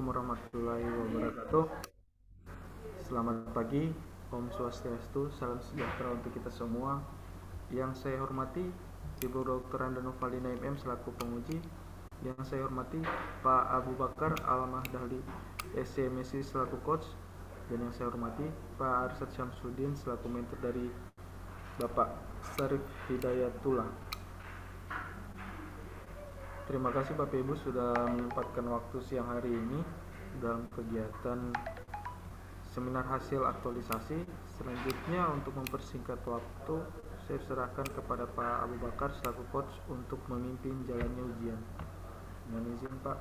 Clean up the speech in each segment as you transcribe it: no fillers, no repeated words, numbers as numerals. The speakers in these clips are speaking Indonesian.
Warahmatullahi wabarakatuh. Selamat pagi, Om Swastiastu, salam sejahtera untuk kita semua. Yang saya hormati Ibu Dr. Andanova-Lina MM selaku penguji. Yang saya hormati Pak Abu Bakar Al-Mahdali SCMSI selaku coach. Dan yang saya hormati Pak Arsyad Syamsuddin selaku mentor dari Bapak Sarif Hidayatullah. Terima kasih Bapak Ibu sudah menyempatkan waktu siang hari ini dalam kegiatan seminar hasil aktualisasi. Selanjutnya untuk mempersingkat waktu, saya serahkan kepada Pak Abu Bakar selaku coach untuk memimpin jalannya ujian. Dengan izin Pak.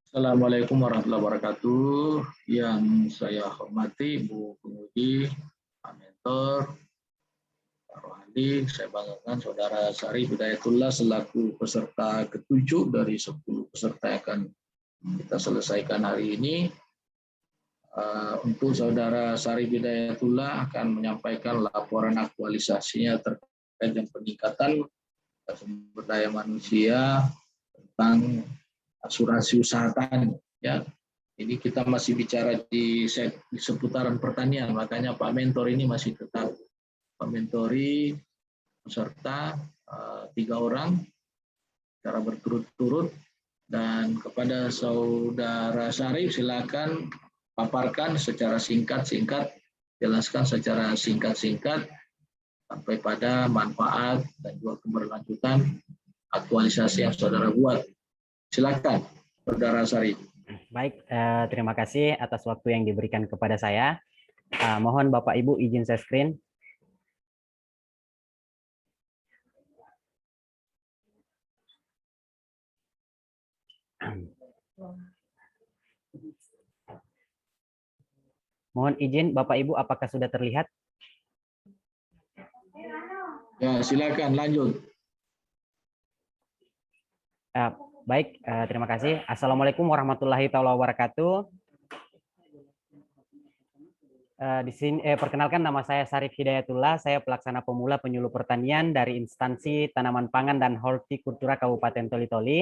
Assalamualaikum warahmatullahi wabarakatuh. Yang saya hormati Bu Penguji, Pak Mentor, Pak Rohadi, saya banggakan Saudara Sarif Hidayatullah selaku peserta ke-7 dari 10 peserta yang akan kita selesaikan hari ini. Untuk Saudara Sarif Hidayatullah akan menyampaikan laporan aktualisasinya terkait dengan peningkatan sumber daya manusia tentang asuransi usaha tani. Ya, ini kita masih bicara di seputaran pertanian, makanya Pak Mentor ini masih tetap mementori peserta 3 orang secara berturut-turut. Dan kepada Saudara Sarif, silakan paparkan secara singkat-singkat, jelaskan secara singkat-singkat sampai pada manfaat dan juga keberlanjutan aktualisasi yang Saudara buat. Silakan, Saudara Sarif. Baik, terima kasih atas waktu yang diberikan kepada saya. Mohon Bapak Ibu izin share screen. Mohon izin Bapak Ibu, apakah sudah terlihat? Ya, silakan lanjut. Baik, terima kasih. Assalamualaikum warahmatullahi wabarakatuh. Di sini perkenalkan, nama saya Sarif Hidayatullah, saya pelaksana pemula penyuluh pertanian dari instansi tanaman pangan dan hortikultura Kabupaten Toli-Toli.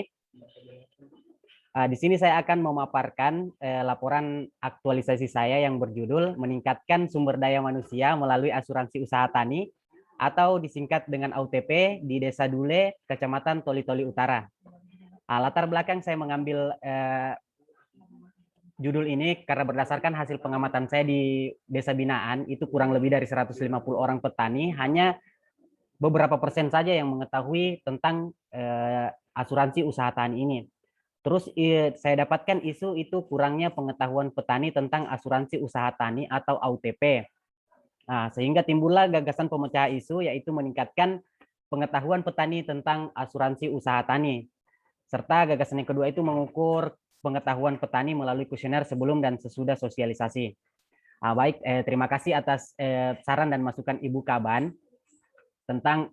Di sini saya akan memaparkan laporan aktualisasi saya yang berjudul meningkatkan sumber daya manusia melalui asuransi usaha tani atau disingkat dengan AUTP di Desa Dule, Kecamatan Toli-Toli Utara. Latar belakang saya mengambil judul ini karena berdasarkan hasil pengamatan saya di Desa Binaan, itu kurang lebih dari 150 orang petani, hanya beberapa persen saja yang mengetahui tentang asuransi usaha tani ini. Terus saya dapatkan isu itu kurangnya pengetahuan petani tentang asuransi usaha tani atau AUTP. Nah, sehingga timbullah gagasan pemecah isu, yaitu meningkatkan pengetahuan petani tentang asuransi usaha tani. Serta gagasan yang kedua itu mengukur pengetahuan petani melalui kuesioner sebelum dan sesudah sosialisasi. Baik, terima kasih atas saran dan masukan Ibu Kaban tentang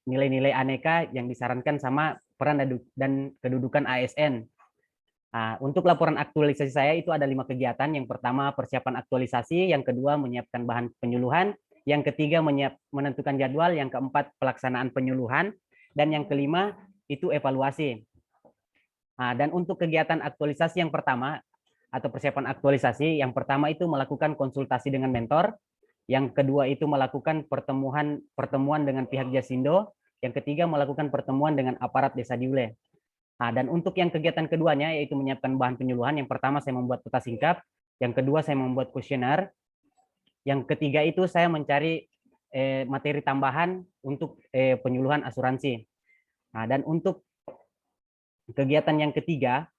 nilai-nilai aneka yang disarankan sama peran dan kedudukan ASN. Untuk laporan aktualisasi saya itu ada 5 kegiatan. Yang pertama persiapan aktualisasi, yang kedua menyiapkan bahan penyuluhan, yang ketiga menentukan jadwal, yang keempat pelaksanaan penyuluhan, dan yang kelima itu evaluasi. Dan untuk kegiatan aktualisasi yang pertama atau persiapan aktualisasi, yang pertama itu melakukan konsultasi dengan mentor, yang kedua itu melakukan pertemuan dengan pihak Jasindo, yang ketiga melakukan pertemuan dengan aparat Desa Diule. Dan untuk yang kegiatan keduanya yaitu menyiapkan bahan penyuluhan, yang pertama saya membuat peta singkat, yang kedua saya membuat kuesioner, yang ketiga itu saya mencari materi tambahan untuk penyuluhan asuransi. Dan untuk kegiatan yang ketiga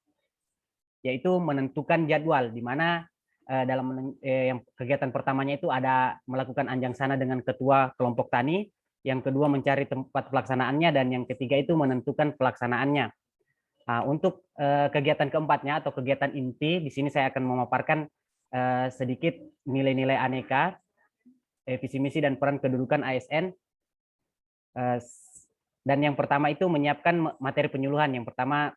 yaitu menentukan jadwal, di mana dalam yang kegiatan pertamanya itu ada melakukan anjang sana dengan ketua kelompok tani, yang kedua mencari tempat pelaksanaannya, dan yang ketiga itu menentukan pelaksanaannya. Untuk kegiatan keempatnya atau kegiatan inti, di sini saya akan memaparkan sedikit nilai-nilai aneka, visi misi dan peran kedudukan ASN. Dan yang pertama itu menyiapkan materi penyuluhan. Yang pertama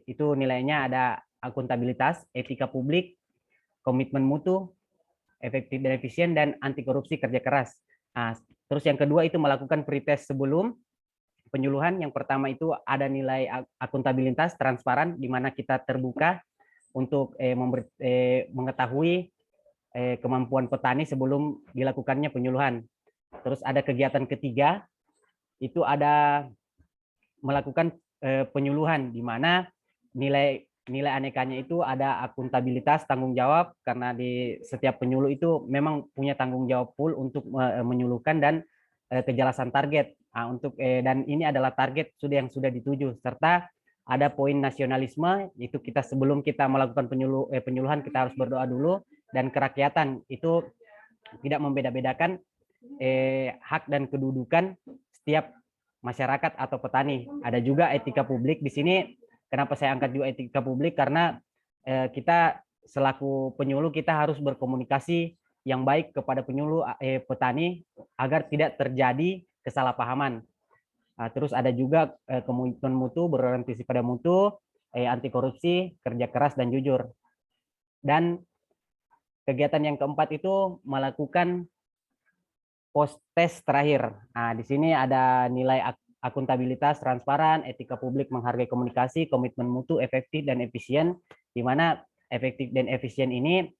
itu nilainya ada akuntabilitas, etika publik, komitmen mutu, efektif dan efisien, dan anti korupsi kerja keras. Terus yang kedua itu melakukan pretest sebelum, penyuluhan. Yang pertama itu ada nilai akuntabilitas transparan, di mana kita terbuka untuk mengetahui kemampuan petani sebelum dilakukannya penyuluhan. Terus ada kegiatan ketiga, itu ada melakukan penyuluhan, di mana nilai anekanya itu ada akuntabilitas, tanggung jawab, karena di setiap penyuluh itu memang punya tanggung jawab full untuk menyuluhkan dan kejelasan target. Dan ini adalah target yang sudah dituju, serta ada poin nasionalisme, itu kita sebelum kita melakukan penyuluhan kita harus berdoa dulu, dan kerakyatan itu tidak membeda-bedakan hak dan kedudukan setiap masyarakat atau petani. Ada juga etika publik di sini. Kenapa saya angkat juga etika publik? Karena kita selaku penyuluh kita harus berkomunikasi yang baik kepada penyuluh petani agar tidak terjadi kesalahpahaman. Terus ada juga komitmen mutu, berorientasi pada mutu, anti korupsi, kerja keras dan jujur. Dan kegiatan yang keempat itu melakukan post test terakhir. Nah, di sini ada nilai akuntabilitas, transparan, etika publik, menghargai komunikasi, komitmen mutu, efektif dan efisien, di mana efektif dan efisien ini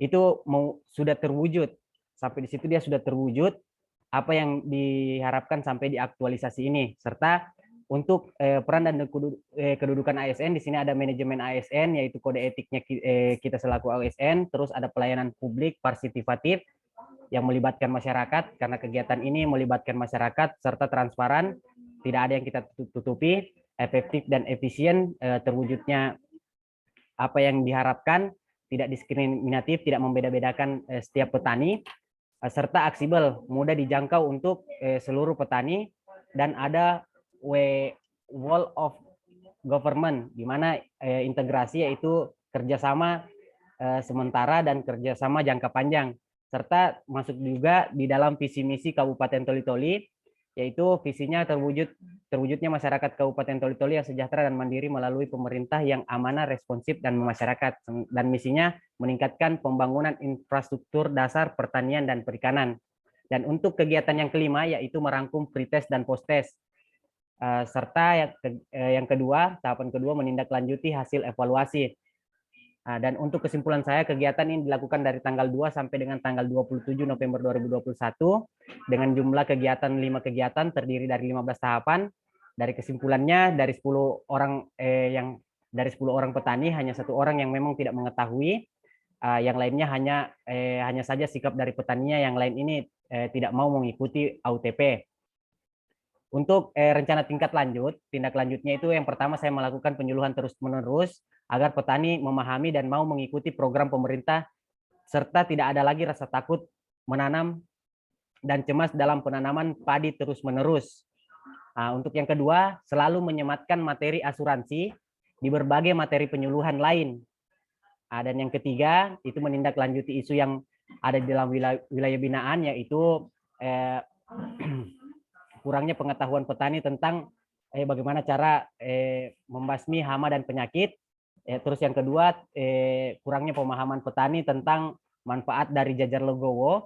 itu sudah terwujud. Sampai di situ dia sudah terwujud apa yang diharapkan sampai di aktualisasi ini. Serta untuk peran dan kedudukan ASN, di sini ada manajemen ASN, yaitu kode etiknya kita selaku ASN, terus ada pelayanan publik partisipatif yang melibatkan masyarakat, karena kegiatan ini melibatkan masyarakat serta transparan, tidak ada yang kita tutupi, efektif dan efisien, terwujudnya apa yang diharapkan, tidak diskriminatif, tidak membeda-bedakan setiap petani, serta aksibel, mudah dijangkau untuk seluruh petani, dan ada wall of government, di mana integrasi yaitu kerjasama sementara dan kerjasama jangka panjang, serta masuk juga di dalam visi misi Kabupaten Toli-Toli, yaitu visinya terwujudnya masyarakat Kabupaten Toli-Toli yang sejahtera dan mandiri melalui pemerintah yang amanah, responsif, dan masyarakat. Dan misinya meningkatkan pembangunan infrastruktur dasar pertanian dan perikanan. Dan untuk kegiatan yang kelima yaitu merangkum pretest dan posttest. Serta yang kedua, tahapan kedua menindaklanjuti hasil evaluasi. Dan untuk kesimpulan saya, kegiatan ini dilakukan dari tanggal 2 sampai dengan tanggal 27 November 2021 dengan jumlah kegiatan 5 kegiatan terdiri dari 15 tahapan. Dari kesimpulannya, dari 10 orang petani hanya 1 orang yang memang tidak mengetahui, yang lainnya hanya saja sikap dari petaninya, yang lain ini tidak mau mengikuti AUTP. Untuk rencana tindak lanjutnya itu yang pertama saya melakukan penyuluhan terus-menerus agar petani memahami dan mau mengikuti program pemerintah, serta tidak ada lagi rasa takut menanam dan cemas dalam penanaman padi terus-menerus. Untuk yang kedua, selalu menyematkan materi asuransi di berbagai materi penyuluhan lain. Dan yang ketiga, itu menindaklanjuti isu yang ada di dalam wilayah binaan, yaitu kurangnya pengetahuan petani tentang bagaimana cara membasmi hama dan penyakit. Terus yang kedua, kurangnya pemahaman petani tentang manfaat dari jajar legowo.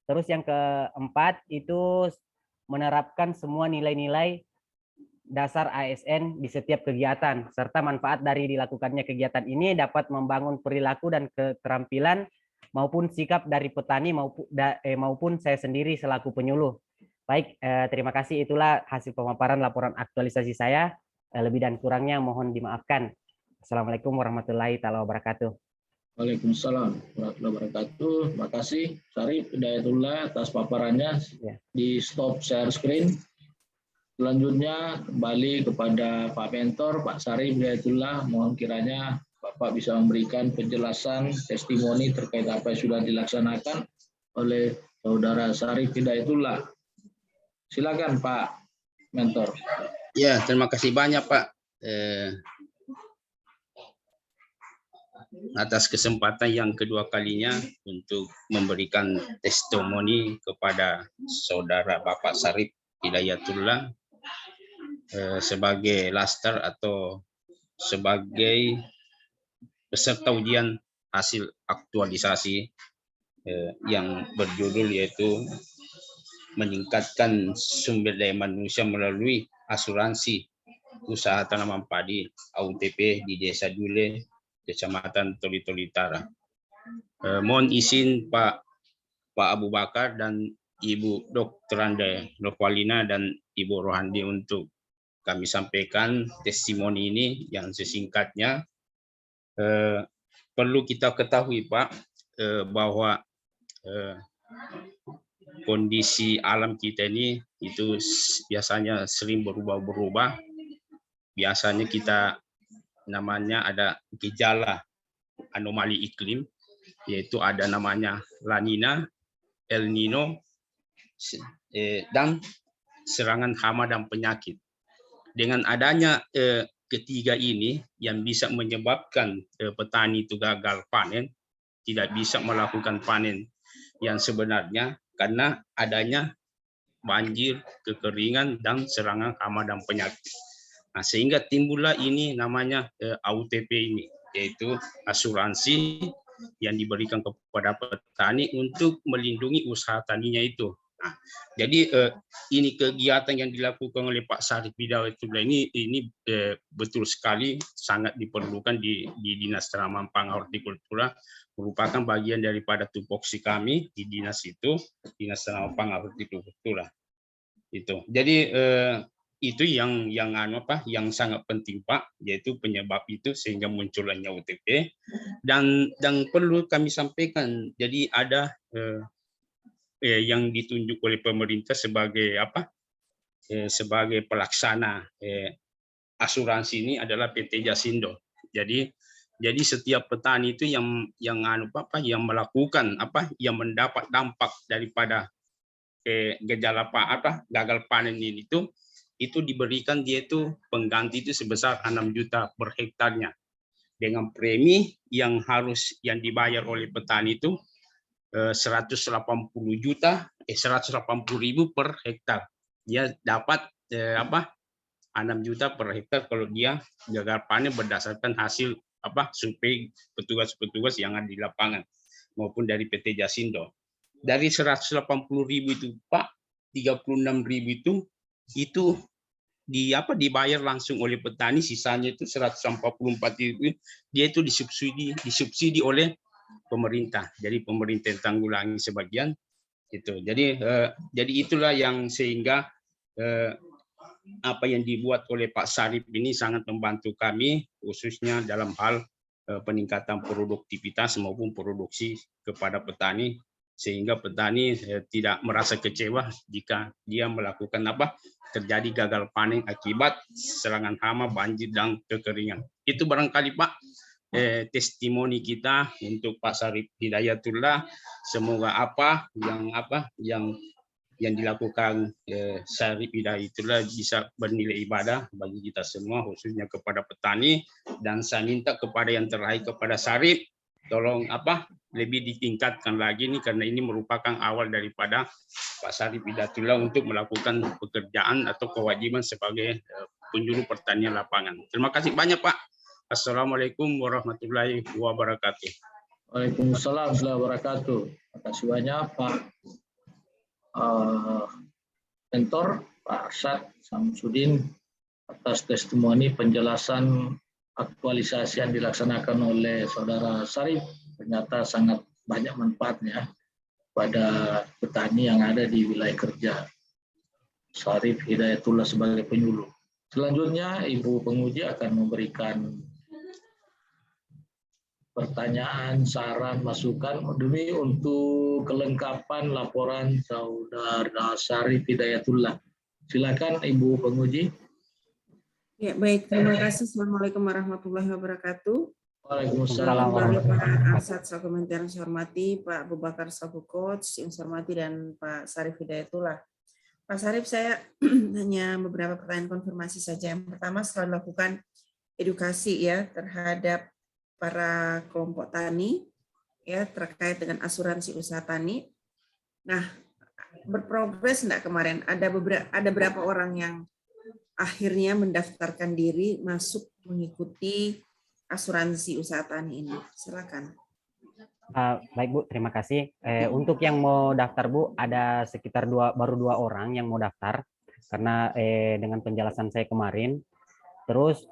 Terus yang keempat, itu menerapkan semua nilai-nilai dasar ASN di setiap kegiatan, serta manfaat dari dilakukannya kegiatan ini dapat membangun perilaku dan keterampilan maupun sikap dari petani maupun saya sendiri selaku penyuluh. Baik, terima kasih. Itulah hasil pemaparan laporan aktualisasi saya. Lebih dan kurangnya mohon dimaafkan. Assalamualaikum warahmatullahi wabarakatuh. Waalaikumsalam warahmatullahi wabarakatuh. Terima kasih Syarif Hidayatullah atas paparannya. Ya. Di stop share screen. Selanjutnya kembali kepada Pak Mentor, Pak Syarif Hidayatullah. Mohon kiranya Bapak bisa memberikan penjelasan testimoni terkait apa yang sudah dilaksanakan oleh Saudara Syarif Hidayatullah. Silakan Pak Mentor. Ya, terima kasih banyak Pak atas kesempatan yang kedua kalinya untuk memberikan testimoni kepada Saudara Bapak Syarif Hidayatullah sebagai laster atau sebagai peserta ujian hasil aktualisasi yang berjudul yaitu meningkatkan sumber daya manusia melalui asuransi usaha tanaman padi AUTP di Desa Dule, Kecamatan Toli-Toli Utara. Mohon izin Pak Abu Bakar dan Ibu Dr. Anda Nurwalina dan Ibu Rohandi untuk kami sampaikan testimoni ini yang sesingkatnya. Perlu kita ketahui Pak, bahwa kondisi alam kita ini itu biasanya sering berubah-berubah. Biasanya kita namanya ada gejala anomali iklim, yaitu ada namanya La Nina, El Nino, dan serangan hama dan penyakit. Dengan adanya ketiga ini yang bisa menyebabkan petani itu gagal panen, tidak bisa melakukan panen yang sebenarnya karena adanya banjir, kekeringan, dan serangan hama dan penyakit. Nah, sehingga timbullah ini namanya AUTP ini, yaitu asuransi yang diberikan kepada petani untuk melindungi usaha taninya itu. Nah, jadi ini kegiatan yang dilakukan oleh Pak Sarip Hidayatullah ini betul sekali sangat diperlukan di Dinas Tanaman Pangan Hortikultura, merupakan bagian daripada tupoksi kami di dinas itu, Dinas Tanaman Pangan Hortikultura. Itu. Jadi itu yang sangat penting Pak, yaitu penyebab itu sehingga munculnya UTP, dan perlu kami sampaikan, jadi ada yang ditunjuk oleh pemerintah sebagai sebagai pelaksana asuransi ini adalah PT Jasindo. Jadi setiap petani itu yang melakukan yang mendapat dampak daripada gejala gagal panen ini itu diberikan dia itu pengganti itu sebesar 6 juta per hektarnya, dengan premi yang dibayar oleh petani itu 180 ribu per hektar. Dia dapat 6 juta per hektar kalau dia gagal panen berdasarkan hasil survei petugas-petugas yang ada di lapangan maupun dari PT Jasindo. Dari 180 ribu itu Pak, 36 ribu itu dibayar langsung oleh petani, sisanya itu 144 ribu dia itu disubsidi oleh pemerintah. Jadi pemerintah tanggulangi sebagian itu. Jadi itulah yang sehingga apa yang dibuat oleh Pak Sarip ini sangat membantu kami, khususnya dalam hal peningkatan produktivitas maupun produksi kepada petani, sehingga petani tidak merasa kecewa jika dia melakukan terjadi gagal panen akibat serangan hama, banjir, dan kekeringan. Itu barangkali Pak testimoni kita untuk Pak Sarip Hidayatullah. Semoga yang dilakukan Sarip Hidayatullah bisa bernilai ibadah bagi kita semua, khususnya kepada petani. Dan saya minta kepada yang terkait kepada Sarip, tolong lebih ditingkatkan lagi nih, karena ini merupakan awal daripada Pak Sarip Hidayatullah untuk melakukan pekerjaan atau kewajiban sebagai penjuru pertanian lapangan. Terima kasih banyak Pak. Assalamualaikum warahmatullahi wabarakatuh. Waalaikumsalam warahmatullahi wabarakatuh. Terima kasih banyak Pak Mentor Pak Arsyad Samsudin atas testimoni penjelasan aktualisasi yang dilaksanakan oleh Saudara Sarip. Ternyata sangat banyak manfaatnya pada petani yang ada di wilayah kerja Sarip Hidayatullah sebagai penyuluh. Selanjutnya Ibu penguji akan memberikan pertanyaan, saran, masukan demi untuk kelengkapan laporan Saudara Sarip Hidayatullah. Silakan Ibu penguji. Ya, baik, terima kasih. Assalamualaikum warahmatullahi wabarakatuh. Waalaikumsalam. Pak Arsyad selaku Menteri yang saya hormati, Pak Abu Bakar selaku Coach yang saya hormati, dan Pak Sarip Hidayatullah. Pak Sarip, saya hanya beberapa pertanyaan konfirmasi saja. Yang pertama, setelah melakukan edukasi ya terhadap para kelompok tani ya terkait dengan asuransi usaha tani. Nah, berprogres enggak kemarin? Ada berapa orang yang akhirnya mendaftarkan diri masuk mengikuti asuransi usaha tani ini? Silakan. Baik Bu, terima kasih. Untuk yang mau daftar Bu, ada sekitar baru 2 orang yang mau daftar karena dengan penjelasan saya kemarin. Terus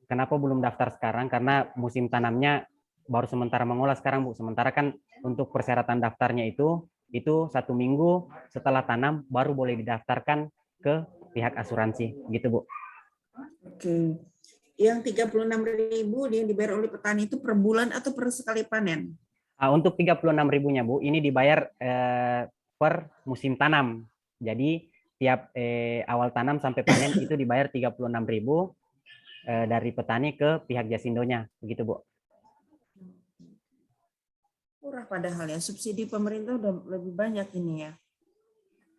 kenapa belum daftar sekarang? Karena musim tanamnya baru sementara mengolah sekarang Bu. Sementara kan untuk persyaratan daftarnya itu 1 minggu setelah tanam baru boleh didaftarkan ke pihak asuransi, gitu Bu. Oke. Yang 36.000 yang dibayar oleh petani itu per bulan atau per sekali panen? Untuk 36.000-nya Bu, ini dibayar per musim tanam. Jadi tiap awal tanam sampai panen itu dibayar 36.000 dari petani ke pihak jasindonya, begitu Bu. Murah padahal ya, subsidi pemerintah udah lebih banyak ini ya.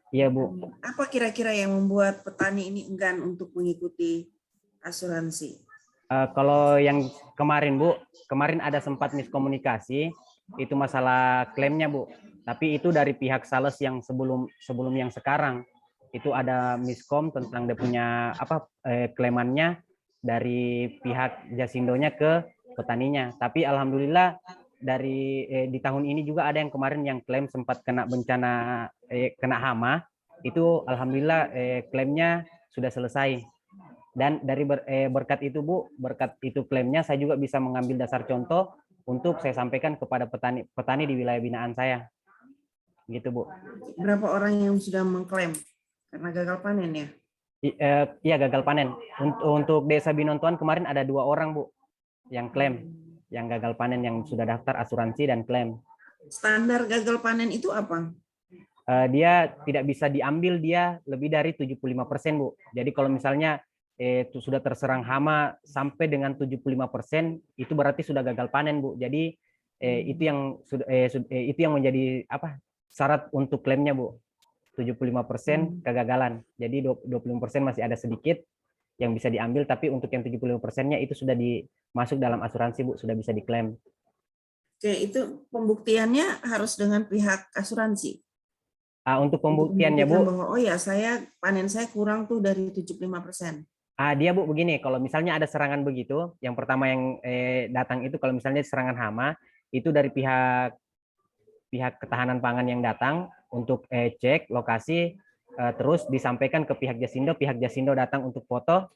Iya Bu. Apa kira-kira yang membuat petani ini enggan untuk mengikuti asuransi? Kalau yang kemarin Bu, kemarin ada sempat miskomunikasi, itu masalah klaimnya Bu. Tapi itu dari pihak sales yang sebelum yang sekarang. Itu ada miskom tentang dia punya klaimannya dari pihak jasindonya ke petaninya. Tapi alhamdulillah di tahun ini juga ada yang kemarin yang klaim sempat kena bencana kena hama. Itu alhamdulillah klaimnya sudah selesai. Dan dari berkat itu Bu, berkat itu klaimnya saya juga bisa mengambil dasar contoh untuk saya sampaikan kepada petani di wilayah binaan saya. Gitu Bu. Berapa orang yang sudah mengklaim karena gagal panen ya? Iya, gagal panen. Untuk Desa Binontoan kemarin ada 2 orang Bu yang klaim, yang gagal panen, yang sudah daftar asuransi dan klaim. Standar gagal panen itu apa? Dia tidak bisa diambil dia lebih dari 75% Bu. Jadi kalau misalnya itu sudah terserang hama sampai dengan 75%, itu berarti sudah gagal panen Bu. Jadi itu yang menjadi syarat untuk klaimnya Bu. 75% kegagalan. Jadi 25% masih ada sedikit yang bisa diambil, tapi untuk yang 75%-nya itu sudah masuk dalam asuransi Bu, sudah bisa diklaim. Oke, itu pembuktiannya harus dengan pihak asuransi. Untuk pembuktiannya Bu, bahwa oh ya panen saya kurang tuh dari 75%. Dia Bu begini, kalau misalnya ada serangan begitu, yang pertama yang datang itu kalau misalnya serangan hama, itu dari pihak ketahanan pangan yang datang untuk cek lokasi, terus disampaikan ke pihak Jasindo datang untuk foto.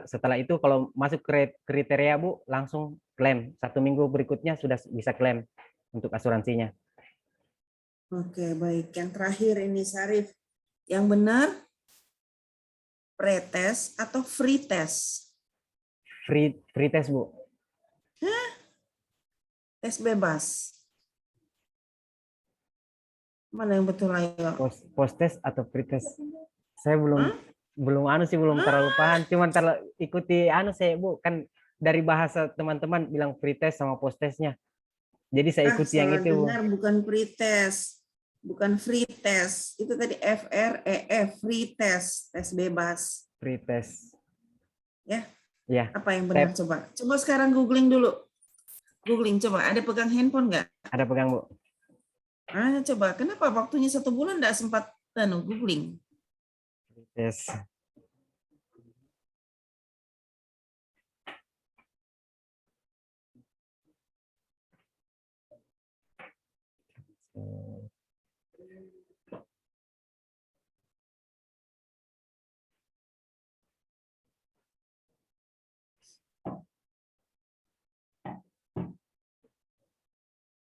Setelah itu kalau masuk kriteria Bu, langsung klaim. 1 minggu berikutnya sudah bisa klaim untuk asuransinya. Oke, baik. Yang terakhir ini Sarif, yang benar pretest atau free test? Free test Bu. Hah? Tes bebas. Mana yang betul ayo? Post test atau free test? Saya belum terlalu paham, cuman ikuti saya Bu, kan dari bahasa teman-teman bilang free test sama post testnya. Jadi saya ikuti yang itu. Benar, bukan free test. Bukan free test, itu tadi FREE, free test, tes bebas. Free test. Ya? Ya. Apa yang benar coba? Coba sekarang googling dulu. Googling coba, ada pegang handphone nggak? Ada pegang Bu. Coba, kenapa waktunya 1 bulan nggak sempat googling? Free test.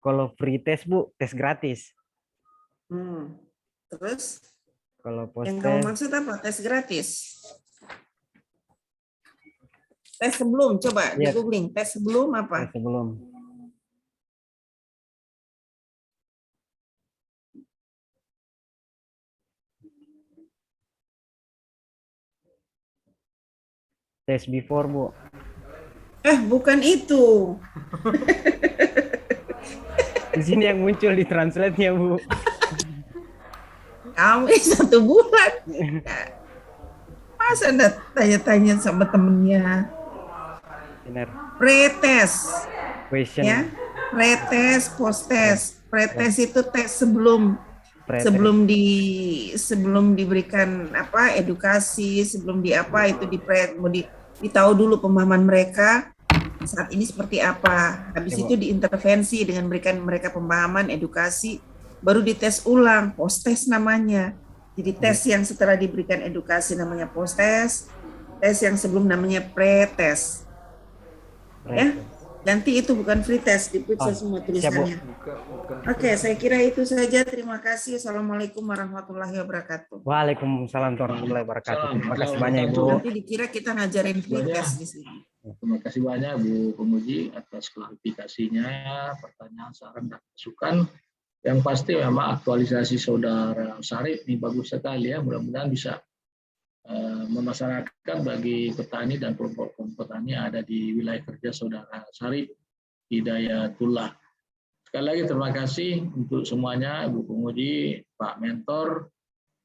Kalau free test Bu, tes gratis. Terus? Kalau post yang kamu maksud apa? Tes gratis? Tes sebelum, coba di googling. Tes sebelum apa? Tes sebelum. Tes before Bu. Bukan itu. Di sini yang muncul di translate-nya Bu. Kamu 1 bulan. Masa anda tanya-tanya sama temennya? Benar. Pretest. Question. Ya, pretest, post-test. Pretest itu tes sebelum diberikan edukasi, sebelum itu ditahu dulu pemahaman mereka, saat ini seperti apa. Habis Ya, Bu. itu diintervensi dengan memberikan mereka pemahaman, edukasi, baru dites ulang, post-test namanya. Jadi tes yang setelah diberikan edukasi namanya post-test, tes yang sebelum namanya pre-test. Ya, nanti itu bukan free test, diperiksa Oh, semua siap, Bu. tulisannya. Bukan. Oke, saya kira itu saja. Terima kasih. Assalamualaikum warahmatullahi wabarakatuh. Waalaikumsalam warahmatullahi wabarakatuh. Terima kasih banyak, Ibu. Nanti dikira kita ngajarin free test di sini. Terima kasih banyak Bu Pemuji atas klarifikasinya, pertanyaan, saran, dan masukan. Yang pasti memang aktualisasi Saudara Sarip ini bagus sekali ya. Mudah-mudahan bisa memasyarakat bagi petani dan kelompok petani yang ada di wilayah kerja Saudara Sarip Hidayatullah. Sekali lagi terima kasih untuk semuanya, Bu Pemuji, Pak Mentor.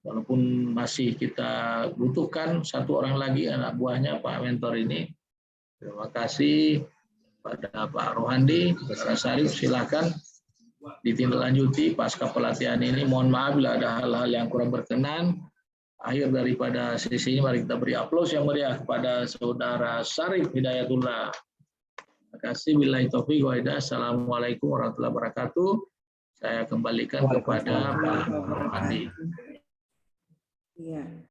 Walaupun masih kita butuhkan satu orang lagi anak buahnya Pak Mentor ini. Terima kasih pada Pak Rohandi, Saudara Sarip, silakan ditindaklanjuti pasca pelatihan ini. Mohon maaf bila ada hal-hal yang kurang berkenan. Akhir daripada sesi ini, mari kita beri aplaus yang meriah kepada Saudara Sarip Hidayatullah. Terima kasih. Billahi taufiq wa hidayah. Assalamualaikum warahmatullahi wabarakatuh. Saya kembalikan kepada Pak Rohandi. Iya.